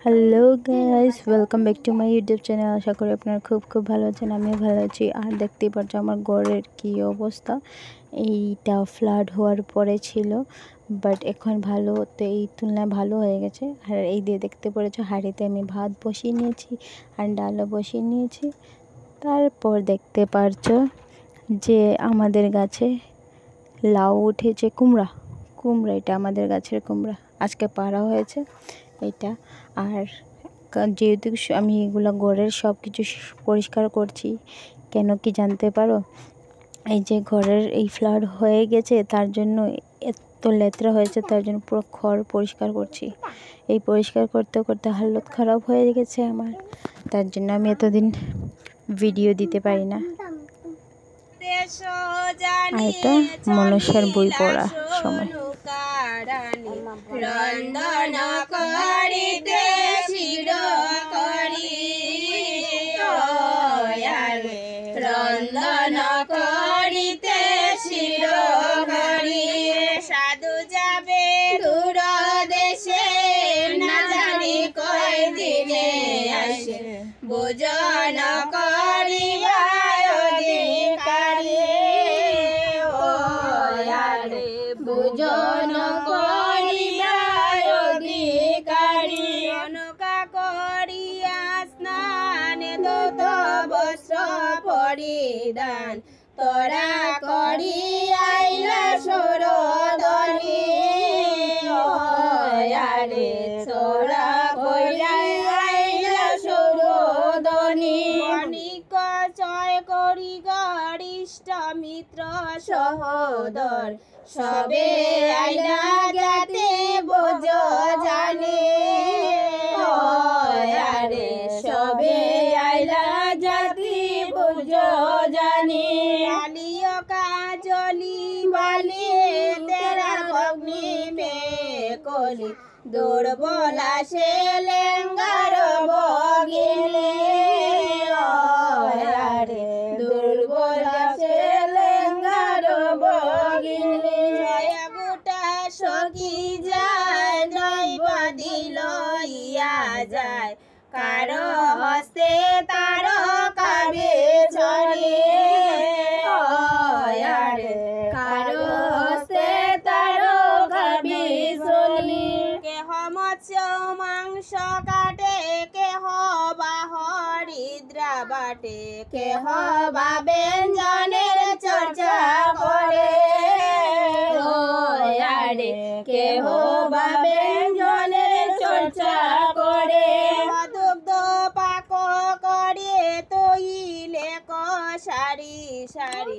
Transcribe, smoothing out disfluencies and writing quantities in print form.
Hello guys, welcome back to my YouTube channel. আশা করি আপনারা খুব খুব ভালো আছেন। আমিও ভালো আছি। আর দেখতেই পাচ্ছ আমার ঘরের কী অবস্থা। এইটা ফ্লাড হওয়ার পরে ছিল, বাট এখন ভালো, তো এই তুলনায় ভালো হয়ে গেছে। আর এই দিয়ে দেখতে পেরেছো হাঁড়িতে আমি ভাত বসিয়ে নিয়েছি আর ডালও বসিয়ে নিয়েছি। তারপর দেখতে পারছো যে আমাদের গাছে লাউ উঠেছে, কুমড়া কুমড়া এটা আমাদের গাছের কুমড়া, আজকে পাড়া হয়েছে এটা। আর যেহেতু আমি এগুলো ঘরের সব কিছু পরিষ্কার করছি, কেন কি জানতে পারো? এই যে ঘরের এই ফ্লাড হয়ে গেছে, তার জন্য এত লেত্রা হয়েছে, তার জন্য পুরো ঘর পরিষ্কার করছি। এই পরিষ্কার করতে করতে হালত খারাপ হয়ে গেছে আমার, তার জন্য আমি এতদিন ভিডিও দিতে পারি না। আর এটা মনসার বই পড়া সময়। রন্ধন করিতে শির করি, রন্ধন করিতে শির করি, সাধু যাবে দূর দেশে, না জানি কয় দিনে আসে, ভোজন করিবা অধিকারী, ভোজন করিবা অধিকারী, নৌকা করিয়া স্নান, দত বস্ত্র পরিধান, তোরা করি আইলা সরোদনী, আরে তোরা করি আইলা সরোদনী, অনিক জয় করি গরিষ্ঠ মিত্র সহোদর, সবে আইলা যাতে বোঝ জানে, আরে সবে আইলা যাতে বোঝ জানে, আলিও কাজলি বালি তেরার ভগ্নি মে কলি, দুর্বলা সে লেঙ্গার ভগিনী, আরে দুর্বলা সে লেঙ্গার ভগিনী, জয় গোটা সখী যায়, দৈব দিল ইয়া যায়, কারো হস্তে তার কাবে ছড়ি, কারো হস্তে তার কাবে ছড়ি, কেহ মৎস্য মাংস কাটে, কেহ বা হরিদ্রা বাটে, কেহ বা ব্যঞ্জনের চর্চা করে, কেহ বা ব্যঞ্জনের চর্চা করে, দুগ্ধ পাক করে তৈলে সারি সারি।